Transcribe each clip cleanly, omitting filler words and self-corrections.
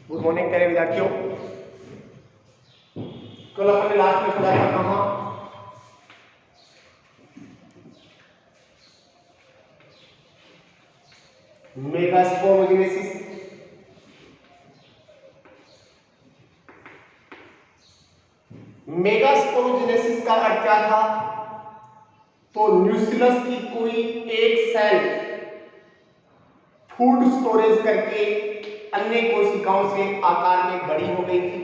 Good morning प्यारे विद्यार्थियों। कल अपन ने लास्ट में पढ़ा था कहाँ? मेगास्पोरोजेनेसिस। मेगास्पोरोजेनेसिस का अर्थ क्या था? तो न्यूक्लियस की कोई एक सेल फूड स्टोरेज करके अन्य कोशिकाओं से आकार में बड़ी हो गई थी,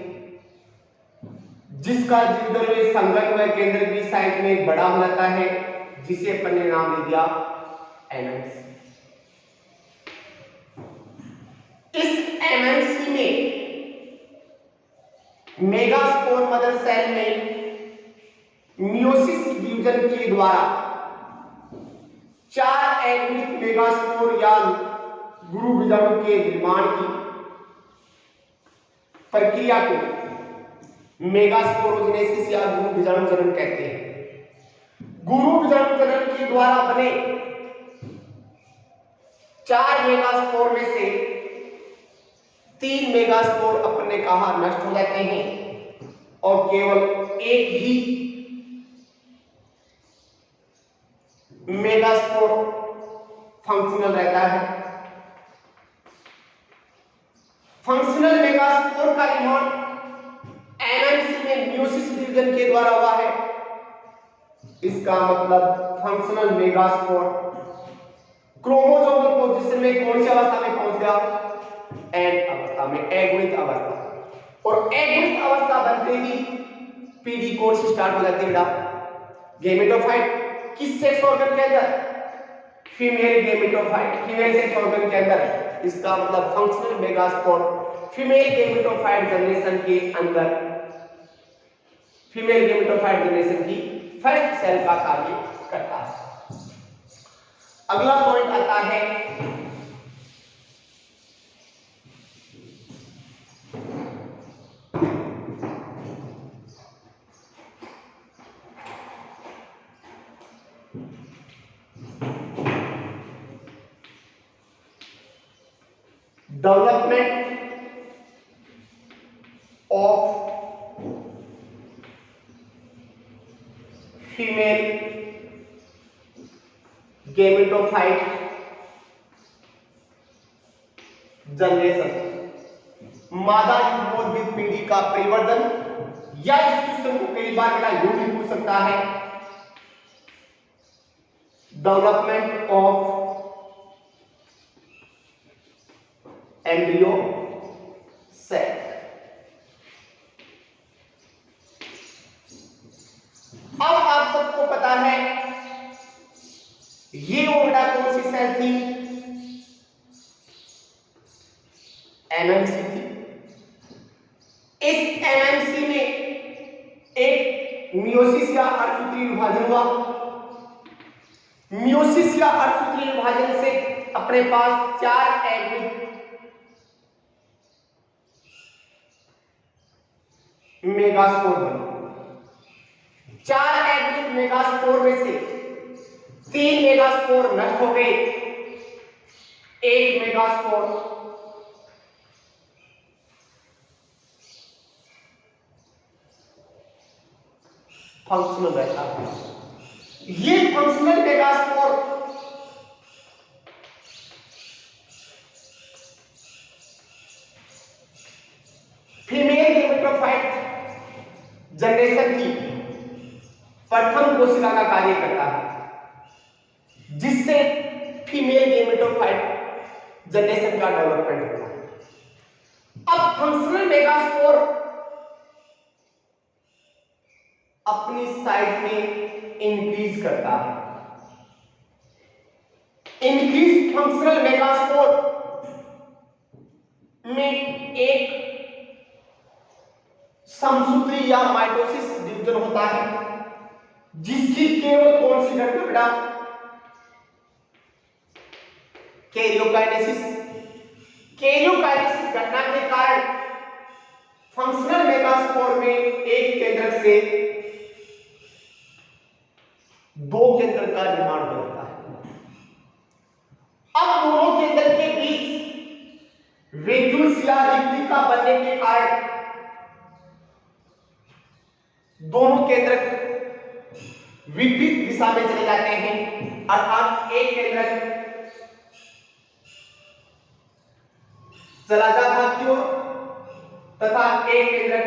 जिसका द्विध्रुवीय संघन व केंद्र भी साइज में बड़ा हो जाता है, जिसे अपन ने नाम दे दिया एमएमसी। इस एमएमसी में मेगास्पोर मदर सेल में मियोसिस डिवीजन के द्वारा 4 एग्निक मेगास्पोर या गुरु बीजाणु के निर्माण की प्रक्रिया को मेगास्पोरोजेनेसिस या गुरु बीजाणु जनन कहते हैं। गुरु बीजाणु जनन के द्वारा बने 4 मेगास्पोर में से 3 मेगास्पोर अपन ने कहा नष्ट हो जाते हैं और केवल एक ही मेगास्पोर फंक्शनल रहता है। फंक्शनल मेगास्पोर का निर्माण एमएमसी में मियोसिस डिवीजन के द्वारा हुआ है। इसका मतलब फंक्शनल मेगास्पोर क्रोमोसोमल पोजीशन में कौन सी अवस्था में पहुंच गया? एन अवस्था में, एगुणित अवस्था। और एगुणित अवस्था बनते ही पीडी कोर्स स्टार्ट हो जाती है बेटा। गेमेटोफाइट किस सेक्स ऑर्गन के अंदर? Female gametophyte, female sex organ के अंदर। इसका मतलब functional megaspore female gametophyte generation के अंदर, फीमेल गेमेटोफाइट जनरेशन की फर्स्ट सेल का कार्य करता है। अगला पॉइंट आता है development of female gametophyte generation. मादा युग्मोद्भिद पीढ़ी का परिवर्तन, या इस क्वेश्चन को कई बार बेटा यूं भी पूछ सकता है, डेवलपमेंट ऑफ एम्ब्रियो सेल। अब आप सबको पता है ये वो बेटा कौन सी सेल थी? एमएमसी थी। इस एमएमसी में एक मियोसिस या अर्धसूत्रीय विभाजन हुआ। मियोसिस या अर्धसूत्रीय विभाजन से अपने पास 4 एग्निक मेगास्पोर बने। 4 एग्निक मेगास्पोर में से 3 मेगास्पोर नष्ट हो गए, एक मेगास्पोर फंक्शनल रहता है। ये functional megaspore female gametophyte generation की प्रथम कोशिका का कार्य करता है, जिससे फीमेल गेमेटोफाइट जनरेशन का डेवलपमेंट होता है। अब फंक्शनल मेगास्पोर अपनी साइज में इंक्रीज करता है। इंक्रीज फंक्शनल मेगास्पोर में एक समसूत्री या माइटोसिस डिवीजन होता है, जिसकी केवल कौन सी घटना बेटा? कैरियोकाइनेसिस। कैरियोकाइनेसिस घटना के कारण फंक्शनल मेगास्पोर में एक केंद्रक से 2 केंद्रक का निर्माण हो जाता है। अब दोनों केंद्रक के बीच वैक्यूल्स या रिक्तिका बनने के कारण दोनों केंद्रक विपरीत दिशा में चले जाते हैं, अर्थात एक केंद्रक चला जाता की ओर तथा एक केंद्रक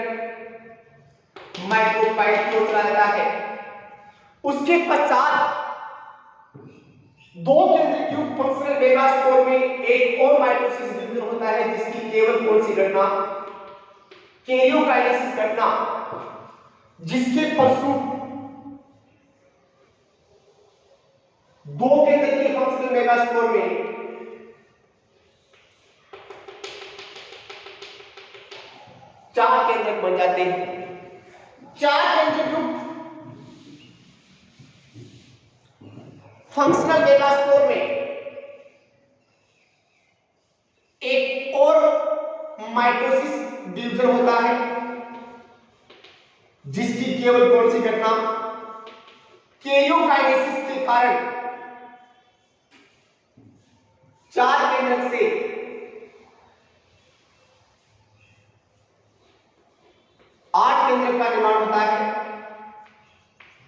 माइक्रोपाइल की ओर चला जाता है। उसके पश्चात दो केंद्रक युक्त फंक्शनल मेगास्पोर में एक और माइटोसिस डिवीजन होता है, जिसकी केवल कौन सी घटना, कैरियोकाइनेसिस घटना, जिसके फलस्वरूप दो केंद्र के फंक्शनल मेगास्पोर में चार केंद्रक बन जाते हैं। चार केंद्रक युक्त फंक्शनल मेगास्पोर में एक और माइटोसिस डिवीजन होता है, जिसकी केवल कौन सी घटना, कैरियोकाइनेसिस के कारण चार केंद्रक से आठ केंद्रक का निर्माण होता है।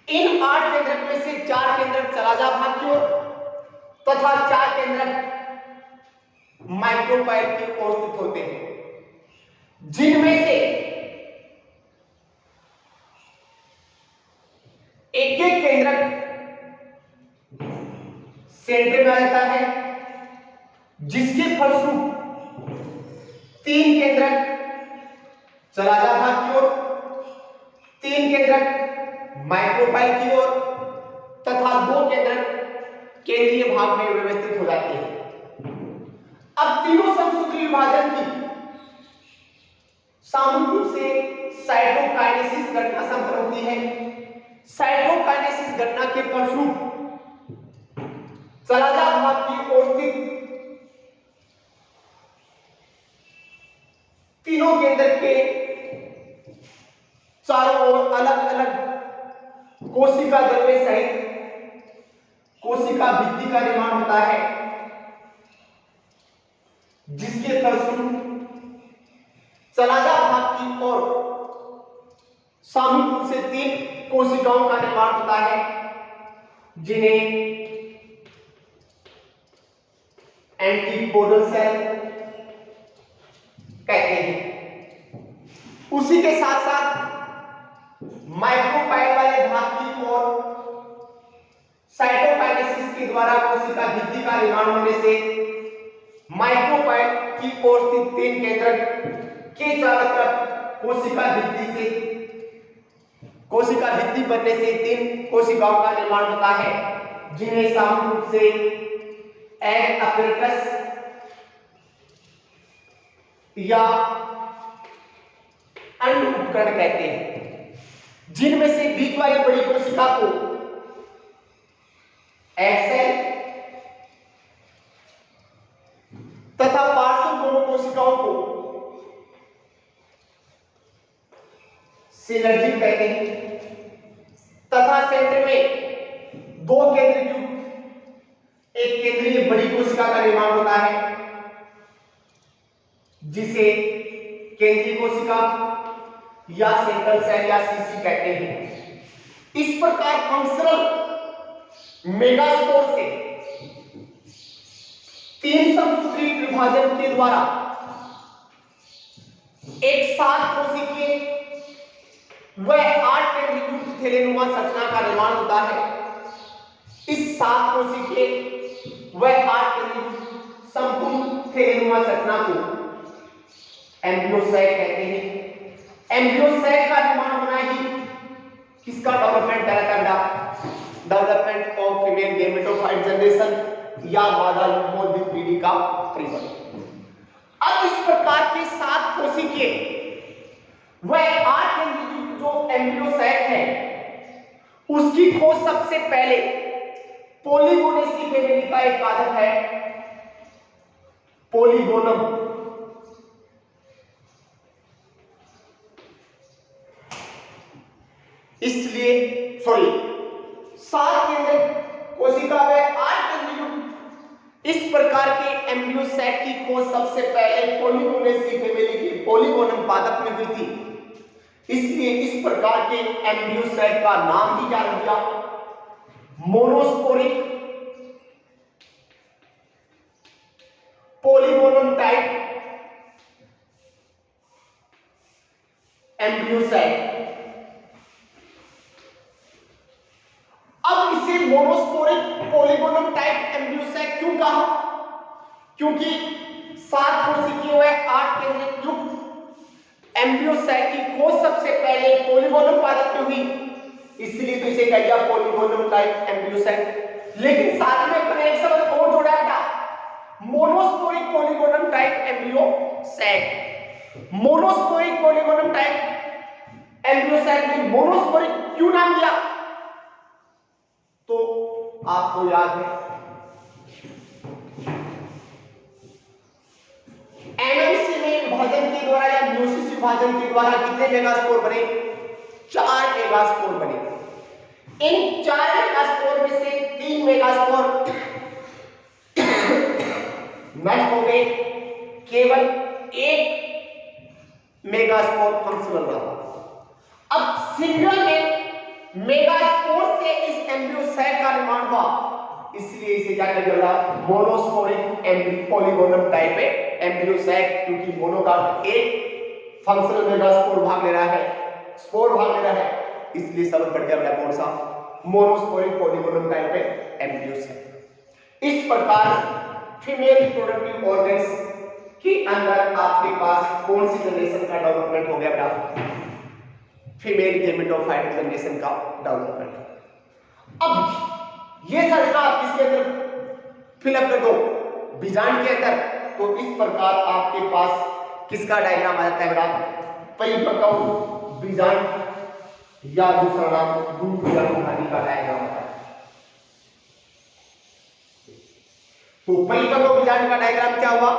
इन आठ केंद्रक में से चार केंद्रक चलाजा भाग की ओर तथा चार केंद्रक माइक्रोपाइल की ओर स्थित होते हैं, जिनमें से एक एक केंद्रक सेंटर में आ जाता है, जिसके फलस्वरूप तीन केंद्रक चलाजा भाग की ओर, तीन केंद्रक माइक्रोपाइल की ओर तथा दो केंद्रक केंद्रीय भाग में व्यवस्थित हो जाते हैं। अब तीनों समसूत्री विभाजन की सामूहिक रूप से साइटोकाइनेसिस घटना संपन्न होती है। साइटोकाइनेसिस घटना के फलस्वरूप चलाजा भाग की ओर स्थित तीनों केंद्र के चारों ओर अलग अलग कोशिका द्रव्य सहित कोशिका भित्ति का निर्माण होता है, जिसके फलस्वरूप चलाजा भाग की ओर सामूहिक रूप से तीन कोशिकाओं का निर्माण होता है, जिन्हें एंटीपोडल सेल कहते हैं। उसी के साथ साथ माइक्रोपाइल वाले भाग की ओर साइटोकाइनेसिस के द्वारा कोशिका भित्ति का निर्माण होने से माइक्रोपाइल की ओर स्थित तीन केंद्रक के चारों तरफ कोशिका भित्ति बनने से तीन कोशिकाओं का निर्माण होता है, जिन्हें सामूहिक रूप से एग अपरेटस या अंड उपकरण कहते हैं, जिनमें से बीच वाली बड़ी कोशिका को एग सेल तथा पार्श्व दोनों कोशिकाओं को सिनर्जी कहते हैं तथा सेंटर में दो केंद्र युक्त एक केंद्रीय बड़ी कोशिका का निर्माण होता है, जिसे केंद्रीय कोशिका या सेंट्रल सेल या सीसी कहते हैं। इस प्रकार फंक्शनल मेगास्पोर से तीन समसूत्री विभाजन के द्वारा एक सात कोशिकीय व आठ केंद्र युक्त थैलेनुमा संरचना का निर्माण होता है। इस सात कोशिकीय व आठ केंद्र युक्त संपूर्ण थैलेनुमा संरचना को एम्ब्रियोसाइट कहते हैं। एम्ब्रियोसाइट का निर्माण होना ही किसका डेवलपमेंट कहलाता है? Development of female gametophyte generation या मादा युग्मोद्भिद पीढ़ी का परिवर्तन। अब इस प्रकार के सात कोशिकीय व आठ केंद्र युक्त जो एम्ब्रियोसाइट है, उसकी खोज सबसे पहले पॉलीगोनेसी फैमिली का एक पादप है पॉलीगोनम। इसलिए सात केंद्र कोशिका व आठ केंद्र युक्त इस प्रकार के एम्ब्रियो सेट की खोज सबसे पहले पॉलीगोनेसी फैमिली के पॉलीगोनम पादप में हुई थी, इसलिए इस प्रकार के एम्ब्रियो सेट का नाम ही क्या रख दिया, monosporic polygonum type embryo set. अब इसे monosporic polygonum type embryo set क्यों कहा, क्योंकि 7 कोशिकीय व 8 केंद्रित युक्त एम्ब्रियो सेट की खोज सबसे पहले पॉलीगोनम पादप में हुई, इसलिए तो इसे कह दिया पॉलीगोनम टाइप एम्ब्रियो सेट। लेकिन साथ में अपने एक शब्द और जोड़ा था, monosporic polygonum type embryo set. Monosporic polygonum type embryo set में मोनोस्पोरिक क्यों नाम दिया, तो आपको याद है एमएमसी में विभाजन के द्वारा या म्यूसिस विभाजन के द्वारा कितने मेगास्पोर बने, 4 मेगास्पोर बने। इन 4 मेगास्पोर में से 3 मेगास्पोर नष्ट हो गए, केवल 1 मेगास्पोर फंक्शनल रहा। अब सिंगल में मेगास्पोर से इस एम्ब्रियो सेट का निर्माण हुआ, इसलिए इसे क्या कहा जाता है, monosporic embryo polygonum type embryo set, क्योंकि मोनो का एक फंक्शनल मेगास्पोर भाग ले रहा है, स्पोर भाग ले रहा है, इसलिए सब बढ़ गया कौन सा, monosporic polygonum type embryo set. इस प्रकार फीमेल रिप्रोडक्टिव ऑर्गन्स के अंदर आपके पास कौन सी जनरेशन का डेवलपमेंट हो गया बेटा, फीमेल गेमेटोफाइट जनरेशन का डेवलपमेंट। अब ये संरचना आप किसके अंदर फिलअप कर दो, बीजांड के अंदर, तो इस प्रकार आपके पास किसका डायग्राम आ जाता है बेटा, परिपक्व बीजांड या दूसरा नाम दूरबीजाणुधानी का डायग्राम आता है। तो परिपक्व बीजांड का डायग्राम क्या हुआ,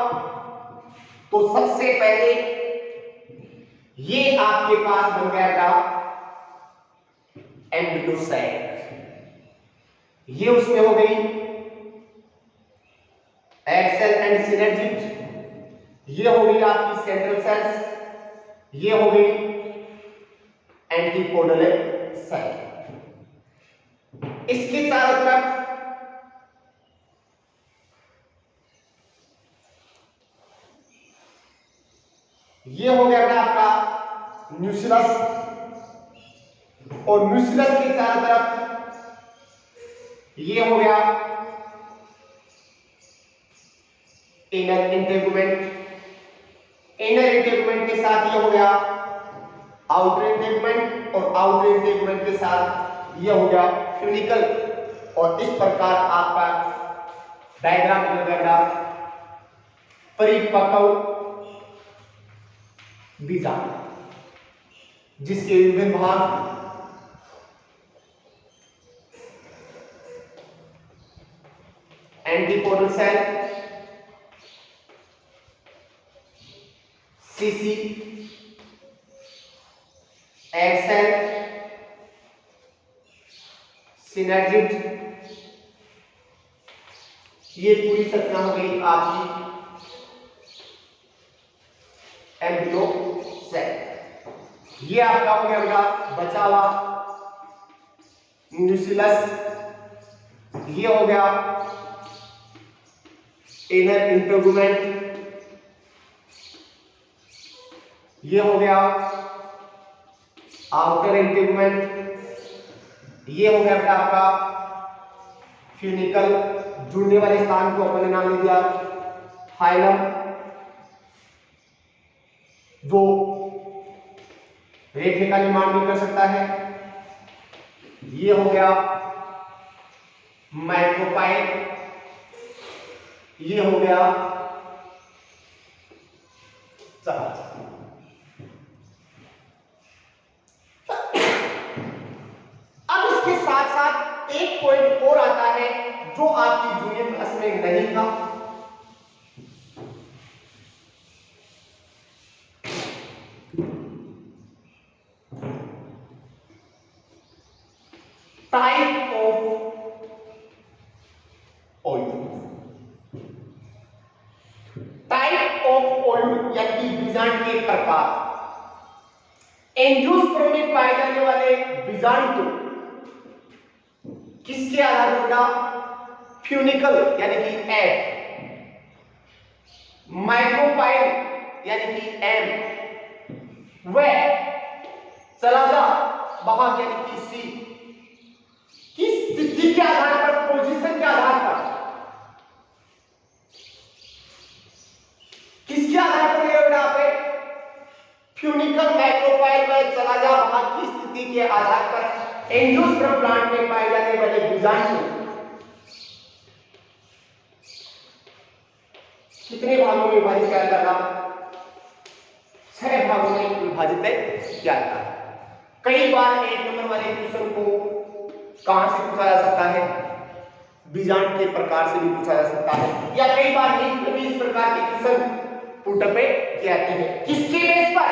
तो सबसे पहले ये आपके पास बन गया था एम्ब्रियो सेट, ये उसमें हो गई एक्सेल एंड सिनर्जिड, ये हो गई आपकी सेंट्रल सेल्स, ये हो गई एंटीपोडल सेल। इसके चारों तरफ ये हो गया बेटा आपका न्यूक्लियस, और न्यूक्लियस के चारों तरफ ये हो गया इनर इंटेगुमेंट, इनर इंटेगुमेंट के साथ ये हो गया आउटर इंटेगुमेंट, और आउटर इंटेगुमेंट के साथ ये हो गया फ्यूनिकल। और इस प्रकार आपका डायग्राम बन गया परिपक्व बीजांड, जिसके विभिन्न भाग एंटीपोडल सेल, सीसी, एग सेल, सिनर्जिड, ये पूरी संरचना हो गई आपकी एम्ब्रियो सेल। ये आपका हो गया बेटा बचा हुआ न्यूक्लियस, ये हो गया इनर इंटेगुमेंट, ये हो गया आउटर इंटेगुमेंट, ये हो गया बेटा आपका फ्यूनिकल, जुड़ने वाले स्थान को अपने नाम दे दिया हाइलम, जो रेखे का निर्माण भी कर सकता है, ये हो गया माइक्रोपाइल, ये हो गया चल। अब इसके साथ साथ एक पॉइंट और आता है जो आपकी जूनियर क्लास में नहीं था, टाइप ऑफ ऑइल। बीजांड के प्रकार। एंजियोस्पर्म में पाए जाने वाले बीजांड को किसके आधार पर बेटा? फ्यूनिकल यानी कि एफ, माइक्रोपाइल यानी कि एम, व सलाजा वाहक यानी कि सी। किस स्थिति के आधार पर, पोजीशन के आधार पर, किसके आधार पर ये बेटा पे? फ्यूनिकल, माइक्रोपाइल व सलाजा वाहक की स्थिति के आधार पर एंजियोस्पर्म प्लांट में पाए जाने वाले बीजांड को कितने भागों में विभाजित किया जाता? 6 भागों में विभाजित किया जाता है। कई बार 1 नंबर वाले क्वेश्चन को कहां से पूछा जा सकता है? बीजांड के प्रकार से भी पूछा जा सकता है, या कई बार नीट में भी इस प्रकार के क्वेश्चन पुटअप किए जाते हैं। किसके बेस पर?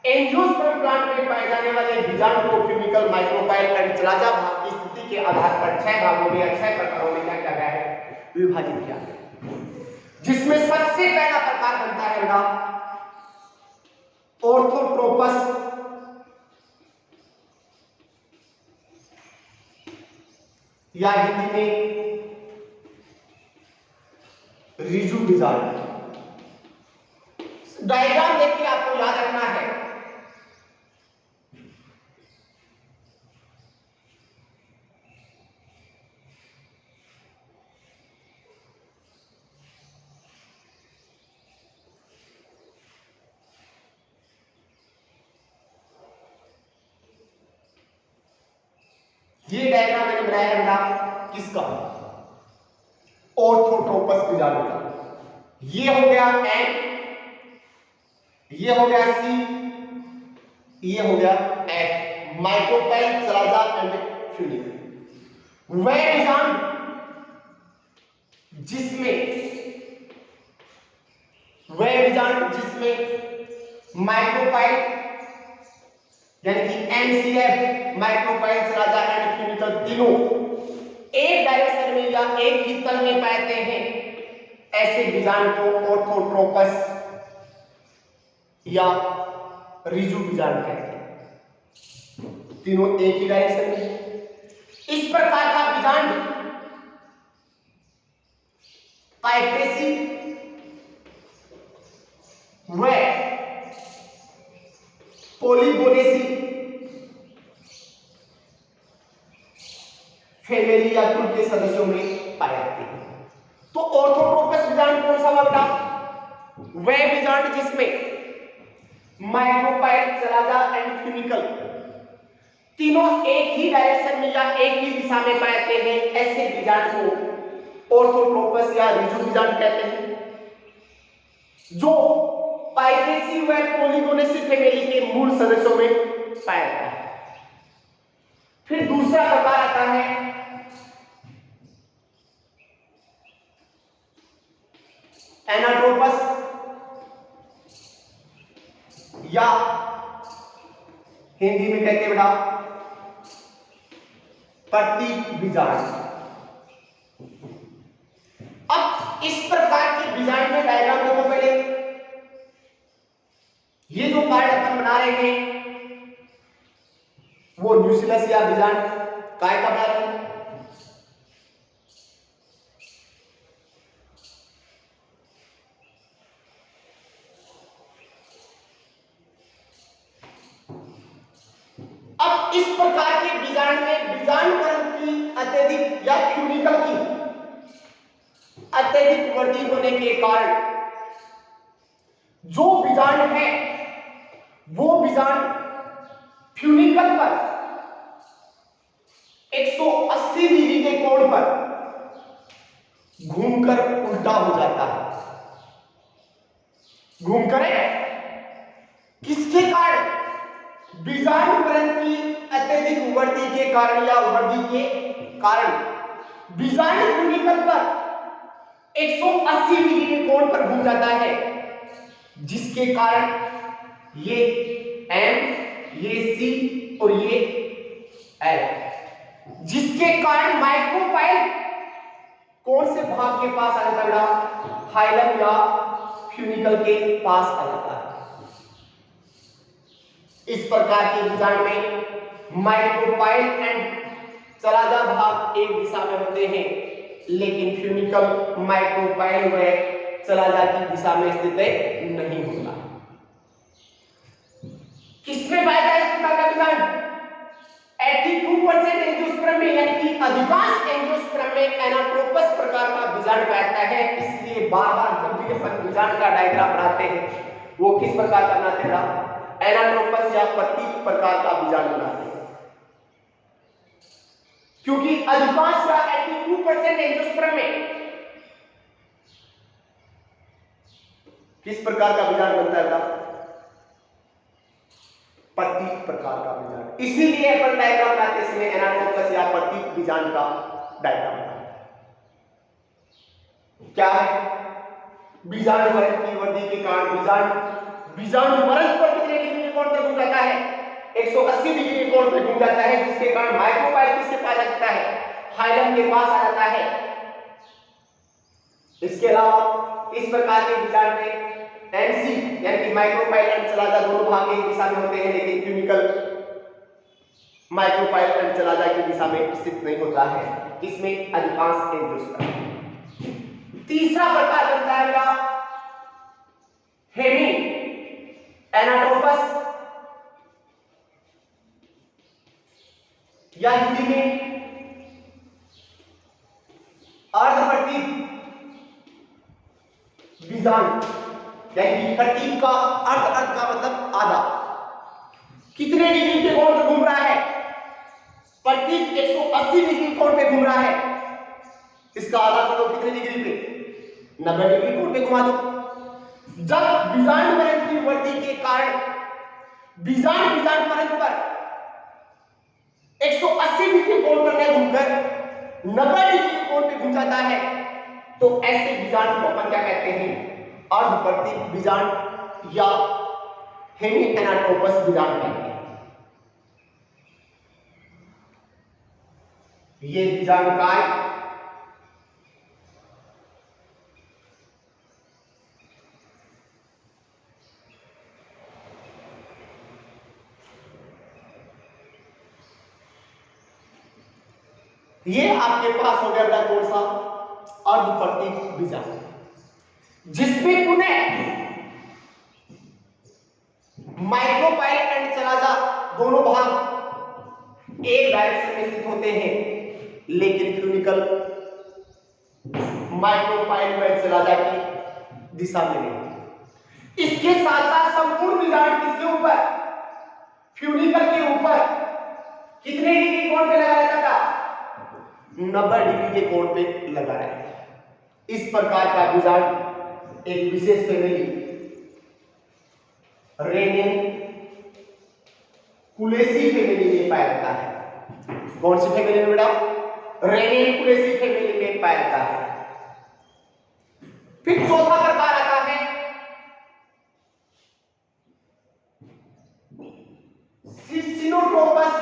एंजियोस्पर्म प्लांट में पाए जाने वाले बीजांड को फ्यूनिकल, माइक्रोपाइल एंड सलाजा भाग की स्थिति के आधार पर 6 भागों में या 6 प्रकारों में क्या किया गया है? विभाजित किया गया, जिसमें सबसे पहला प्रकार बनता है बेटा ऑर्थोट्रोपस, या हिंदी में रिजु बीजांड। डायग्राम देख के आपको याद रखना है। ये डायग्राम मैंने बनाया है बेटा किसका? ऑर्थोट्रोपस बीजांड का। ये हो गया एम, ये हो गया सी, ये हो गया एफ, माइक्रोपाइल, सलाजा एंड फ्यूनिकल। वह बीजांड जिसमें माइक्रोपाइल यानी कि एमसीएफ, माइक्रोपाइल, सलाजा एंड फ्यूनिकल तीनों एक डायरेक्शन में या एक ही तल में पाते हैं, ऐसे बीजांड को ऑर्थोट्रोपस या रिजु बीजांड कहते हैं। तीनों एक ही डायरेक्शन में। इस प्रकार का बीजांड पाइपेसी व पॉलीगोनेसी फैमिली या कुल के सदस्यों में पाए जाते हैं। तो ऑर्थोट्रोपस बीजांड कौन सा बेटा? वह बीजांड जिसमें माइक्रोपाइल, सलाजा एंड फ्यूनिकल तीनों एक ही डायरेक्शन में या एक ही दिशा में पाते हैं, ऐसे बीजांड को ऑर्थोट्रोपस या रिजु बीजांड कहते हैं, जो पाइपेसी व पॉलीगोनेसी फैमिली के मूल सदस्यों में पाया जाता है। फिर दूसरा प्रकार आता है एनाट्रोपस या हिंदी में कहते हैं बेटा प्रतीक बीजांड। अब इस प्रकार के बीजांड में डायग्राम देखो पहले। ये जो कार्ड अपन बना रहे हैं वो न्यूक्लियस या बीजांड काय का बना रहे हैं? अब इस प्रकार के बीजांड में बीजांडकरण की अत्यधिक या फ्यूनिकल की अत्यधिक वृद्धि होने के कारण जो बीजांड है वो बीजांड फ्यूनिकल पर 180 डिग्री के कोण पर घूमकर उल्टा हो जाता है। घूमकर किसके कारण? बीजांडकरण की अत्यधिक वृद्धि के कारण या वृद्धि के कारण बीजांड फ्यूनिकल पर 180 डिग्री के कोण पर घूम जाता है, जिसके कारण ये एम, ये सी और ये एल, जिसके कारण माइक्रोपाइल कौन से भाग के पास आ जाता है? हाइलम या फ्यूनिकल के पास आ जाता है। इस प्रकार के बीजांड में माइक्रोपाइल एंड चलाजा भाग एक दिशा में होते हैं, लेकिन फ्यूनिकल माइक्रोपाइल व चलाजा की दिशा में स्थित नहीं होता। किसमें पाया जाता है इस प्रकार का बीजांड? 82% एंजियोस्पर्म में, यानी कि अधिकांश एंजियोस्पर्म में एनाट्रोपस प्रकार का बीजांड पाया जाता है। इसलिए बार-बार जब भी अपन बीजांड का डायग्राम बनाते हैं वो किस प्रकार का बनाते हैं? एनाट्रोपस या प्रतीक प्रकार का बीजांड बनाते हैं, क्योंकि अधिकांश या 82% एंजियोस्पर्म में किस प्रकार का बीजांड बनता है? प्रतीक प्रकार का बीजांड। इसीलिए अपन डायग्राम बनाते समय एनाट्रोपस या प्रतीक बीजांड का डायग्राम बनाते हैं। क्या है? बीजांड वरण की वृद्धि के कारण बीजांड वरण पर कितने डिग्री के कोण पर घूम जाता है? 180 डिग्री के कोण पर घूम जाता है, जिसके कारण माइक्रोपाइल किसके पास आ जाता है? हाइलम के पास आ जाता है। इसके अलावा इस प्रकार के बीजांड में एमसी यानी कि माइक्रोपाइल एंड चलाजा दोनों भाग एक दिशा में होते हैं, लेकिन फ्यूनिकल माइक्रोपाइल एंड चलाजा की दिशा में स्थित नहीं होता है। इसमें अधिकांश एंजियोस्पर्म। तीसरा प्रकार बनता है मेरा हेमी एनाट्रोपस, या हिंदी में अर्धप्रतीक बीजांड, यानी प्रतीक का अर्ध का मतलब आधा। कितने डिग्री के कोण पर घूम रहा है? प्रतीक 180 डिग्री कोण पे घूम रहा है। इसका आधा करो कितने डिग्री पे? 90 डिग्री कोण पे घुमा दो। जब बीजांड वरण की वृद्धि के कारण बीजांड वरण पर 180 डिग्री कोण पर नहीं घूमकर 90 डिग्री कोण पे घूम जाता है, तो ऐसे बीजांड को अपन क्या कहते हैं? अर्धप्रतीक बीजांड या हेमी एनाट्रोपस बीजांड कहते हैं। ये बीजांड का ये आपके पास हो गया कौन सा? अर्धप्रतीक बीजांड, जिसमें पुनः माइक्रोपाइल एंड चलाजा दोनों भाग एक डायरेक्शन में स्थित होते हैं, लेकिन फ्यूनिकल माइक्रोपाइल एंड चलाजा की दिशा में नहीं। इसके साथ साथ संपूर्ण बीजांड किसके ऊपर? फ्यूनिकल के ऊपर कितने डिग्री कोण पे लगा रहता था? 90 डिग्री के कोण पे लगा रहता है। इस प्रकार का बीजांड एक विशेष फैमिली रेनियन कुलेसी फैमिली में पाया जाता है। कौन सी फैमिली में बेटा? रेनियन कुलेसी फैमिली में पाया जाता है। फिर चौथा प्रकार आता है सिसिनोट्रोपस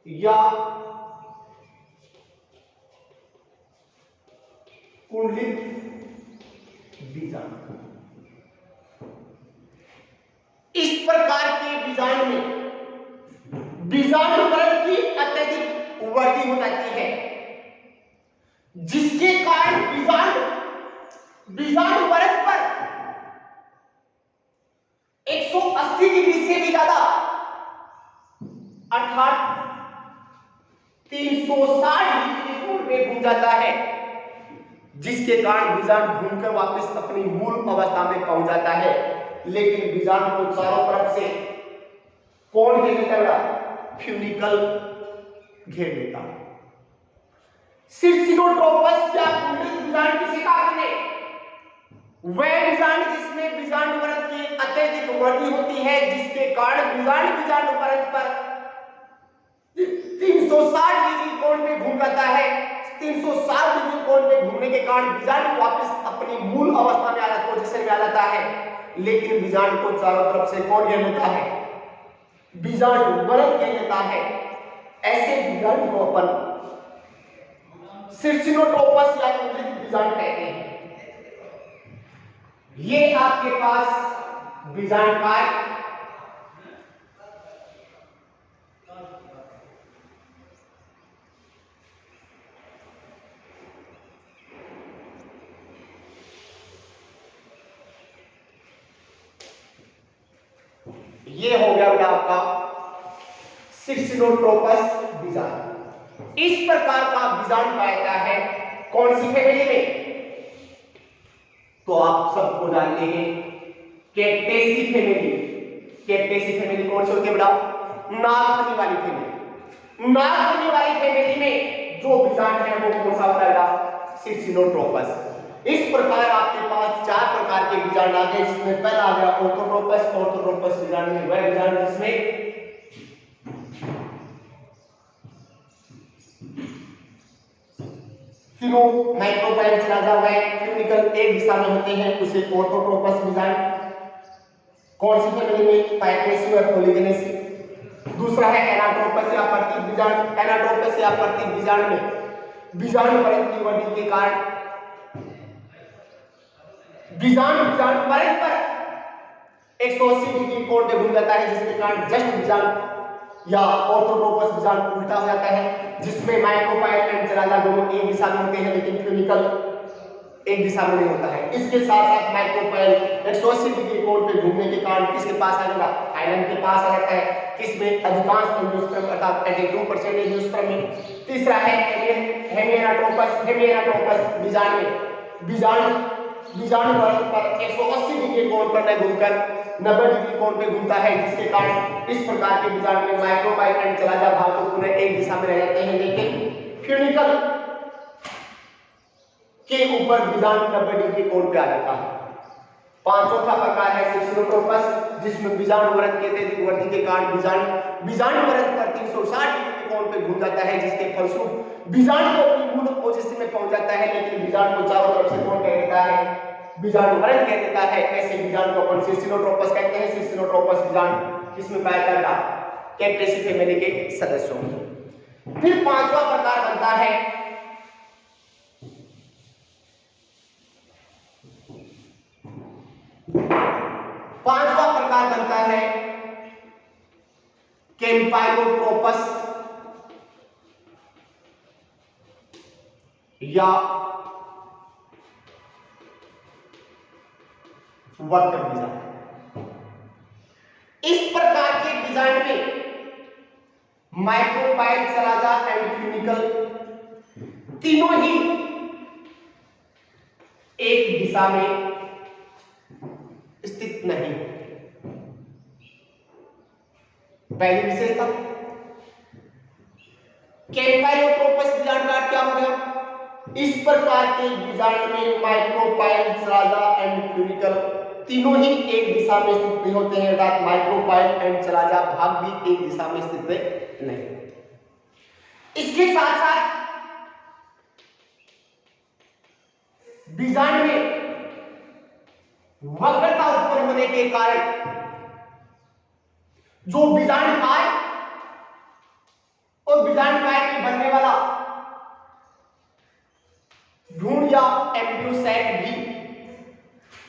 या कुंडलित बीजांड। इस प्रकार के बीजांड में बीजांड वरण की अत्यधिक वृद्धि हो जाती है, जिसके कारण बीजांड वरण पर 180 डिग्री से भी ज्यादा अर्थात 360 डिग्री कोण पे घूम जाता है, जिसके कारण बीजांड घूमकर वापस अपनी मूल अवस्था में पहुंच जाता है, लेकिन बीजांड को चारों तरफ से कौन घेर लेता है? फ्यूनिकल घेर लेता है। सिसिनोट्रोपस या कुंडलित बीजांड किसे कहते हैं? वह बीजांड जिसमें बीजांड वरण की अत्यधिक वृद्धि होती है, जिसके कारण बीजांड वरण पर 360 डिग्री कोण पे घूम जाता है। 360 डिग्री कोण पे घूमने के कारण बीजांड वापस अपनी मूल अवस्था में आ जाता है, पोजीशन में आ जाता है, लेकिन बीजांड को चारों तरफ से कौन घेर लेता है? बीजांड वरण घेर लेता है। ऐसे बीजांड को अपन सिरसिनोट्रोपस या कुंडलित बीजांड कहते हैं। ये आपके पास बीजांडकाय, ये हो गया बेटा आपका सिरसिनोट्रोपस बीजांड। इस प्रकार का बीजांड पाया है कौन सी फैमिली में? तो आप सबको जानते हैं कैक्टेसी फैमिली। कैक्टेसी फैमिली कौन सी होती है बेटा? नागफनी वाली फैमिली। नागफनी वाली फैमिली में जो बीजांड है वो कौन सा होता है? सिरसिनोट्रोपस। इस प्रकार आपके पास चार प्रकार के बीजांड आ गए, जिसमें पहला आ गया ऑर्थोट्रोपस। ऑर्थोट्रोपस बीजांड में वह बीजांड जिसमें तीनों माइक्रोपाइल चला जाता है, फ्यूनिकल एक दिशा में होते हैं, उसे ऑर्थोट्रोपस बीजांड। कौन सी फैमिली में? पाइपेसी और पॉलीगेनेसी। दूसरा है एनाट्रोपस या प्रतीक बीजांड। एनाट्रोपस या प्रतीक बीजांड में बीजांड परत की वृद्धि के कारण बीजांड परत पर 180 डिग्री कोण पे घूम जाता है, जिसके कारण जस्ट बीजांड या ऑर्थोट्रोपस बीजांड उल्टा हो जाता है, जिसमें माइक्रोपाइल एंड चलाजा दोनों एक दिशा में होते हैं, लेकिन फ्यूनिकल एक दिशा में नहीं होता है। इसके साथ साथ माइक्रोपाइल 180 डिग्री कोण पे घूमने के कारण किसके पास आ जाएगा? हाइलन के पास आ जाता है। किसमें? अधिकांश एंजियोस्पर्म अर्थात 82% एंजियोस्पर्म में। तीसरा है हेमिएनाट्रोपस। हेमिएनाट्रोपस बीजांड में बीजांड पर 180 डिग्री कोण पर न घूमकर 90 डिग्री कोण पे घूमता है, जिसके कारण इस प्रकार के बीजांड में माइक्रोपाइल एंड चलाजा भाग तो पुनः एक दिशा में रह जाते हैं, लेकिन फ्यूनिकल के ऊपर बीजांड 90 डिग्री कोण पे आ जाता है। चौथा प्रकार है सिरसिनोट्रोपस, जिसमें बीजांड वृत्त के अत्यधिक वृद्धि के कारण बीजांड वृत्त पर 360 डिग्री कोण पे घूम जाता है, जिसके फलस्वरूप बीजांड को अपनी मूल पोजीशन में पहुंच जाता है, लेकिन बीजांड को चारों तरफ से कौन कह देता है? बीजांड वृत्त कह देता है। ऐसे बीजांड को अपन सिरसिनोट्रोपस कहते हैं। सिरसिनोट्रोपस बीजांड किसमें पाया जाता है? कैक्टेसी फैमिली के सदस्यों में। फिर पांचवा प्रकार बनता है कैम्पाइलोट्रोपस या वक्र बीजांड। इस प्रकार के बीजांड में माइक्रोपाइल चलाजा एंड फ्यूनिकल तीनों ही एक दिशा में स्थित नहीं। पहली विशेषता कैम्पाइलोट्रोपस बीजांड का क्या हो गया? इस प्रकार के बीजांड में माइक्रोपाइल चलाजा एंड फ्यूनिकल तीनों ही एक दिशा में स्थित नहीं होते हैं, अर्थात माइक्रोपाइल एंड चलाजा भाग भी एक दिशा में स्थित नहीं। इसके साथ साथ बीजांड में वक्रता उत्पन्न होने के कारण जो बीजांडकाय और बीजांडकाय में बनने वाला भ्रूण या एम्ब्रियो सैक भी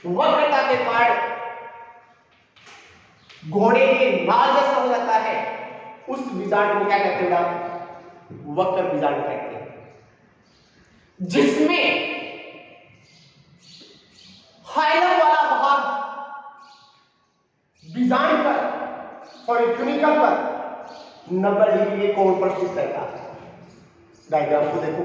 वक्रता के कारण घोड़े के नाल जैसा हो जाता है। उस बीजांड को क्या कहते हैं? वक्र बीजांड कहते हैं, जिसमें हाइलम वाला भाग बीजांड पर फ्यूनिकल पर 90 डिग्री के कोण पर स्थित रहता है। डायग्राम को देखो।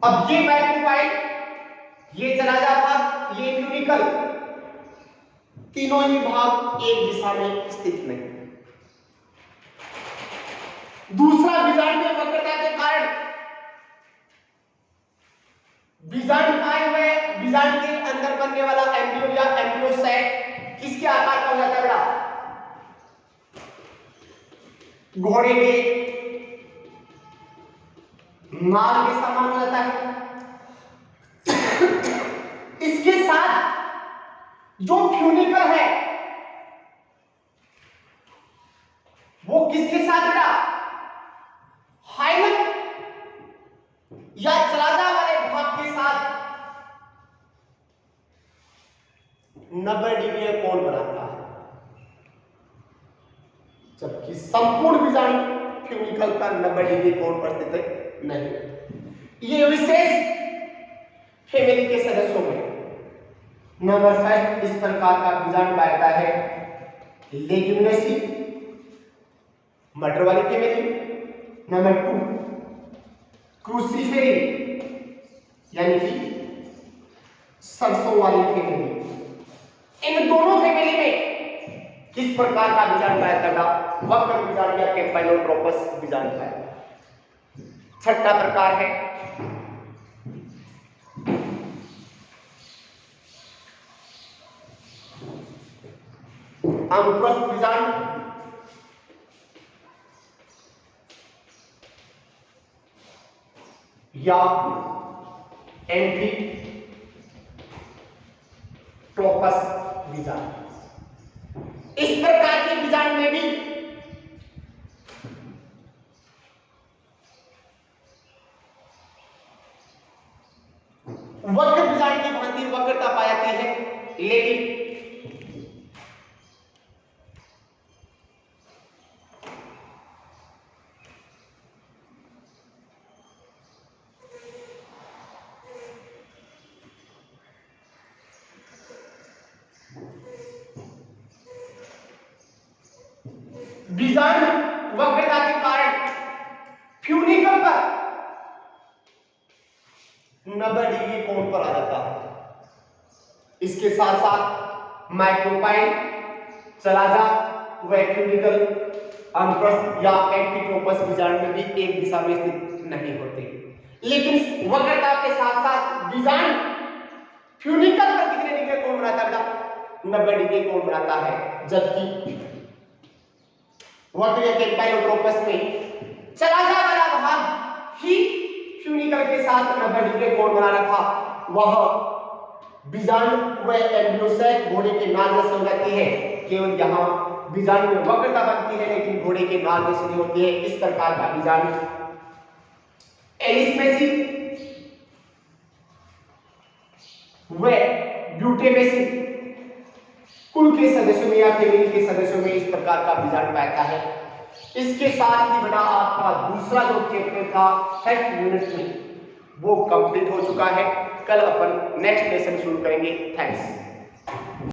अब ये माइक्रोपाइल, ये चलाजा भाग, ये फ्यूनिकल तीनों ही भाग एक दिशा में स्थित नहीं। दूसरा बीजांड में वक्रता के कारण बीजांड काय हुए, बीजांड के अंदर बनने वाला एम्ब्रियो या एम्ब्रियोसाइट किसके आकार का हो जाता है बेटा? घोड़े के नाल के समान हो जाता है। इसके साथ जो फ्यूनिकल है वो किसके साथ बेटा? हाइलम या चलाजा वाले भाग के साथ 90 डिग्री कोण बनाता है, जबकि संपूर्ण बीजांड फ्यूनिकल का 90 डिग्री कोण पर स्थित नहीं। ये विशेष फैमिली के सदस्यों में नंबर 1 इस प्रकार का बीजांड पाया है लेग्यूमिनेसी मटर वाली फैमिली। नंबर 2 क्रूसीफेरी यानी कि सरसों वाली फैमिली। इन दोनों फैमिली में किस प्रकार का बीजांड पाया था? वक्र बीजांड या कैम्पाइलोट्रोपस बीजांड पाया। छठा प्रकार है अनुप्रस्थ बीजांड या एंटीट्रोपस बीजांड। इस प्रकार के बीजांड में भी वक्र बीजांड की भांति वक्रता पाई जाती है, लेकिन बीजांड वक्रता के कारण फ्यूनिकल पर 90 डिग्री कोण पर आ जाता है। इसके साथ साथ माइक्रोपाइल, चलाजा व फ्यूनिकल अनुप्रस्थ या एंटीट्रोपस बीजांड में भी एक दिशा में स्थित नहीं होते। लेकिन वक्रता के साथ साथ बीजांड फ्यूनिकल पर कितने डिग्री कोण बनाता है? 90 डिग्री कोण बनाता है, जबकि वक्र के कैम्पाइलोट्रोपस में चलाजा वाला भाग ही फ्यूनिकल के साथ 90 डिग्री कोण बना रहा था। वह बीजांड व एम्ब्रियोसाइट घोड़े के नाल जैसे हो जाती है। केवल यहाँ बीजांड में वक्रता बनती है, लेकिन घोड़े के नाल जैसे नहीं होती है। इस प्रकार का बीजांड एलिसमेसी व ब्यूटेमेसी कुल के सदस्यों में या फैमिली के सदस्यों में इस प्रकार का बीजांड पाया है। इसके साथ ही बेटा आपका दूसरा जो चैप्टर था फर्स्ट यूनिट में वो कंप्लीट हो चुका है। कल अपन नेक्स्ट लेसन शुरू करेंगे। थैंक्स।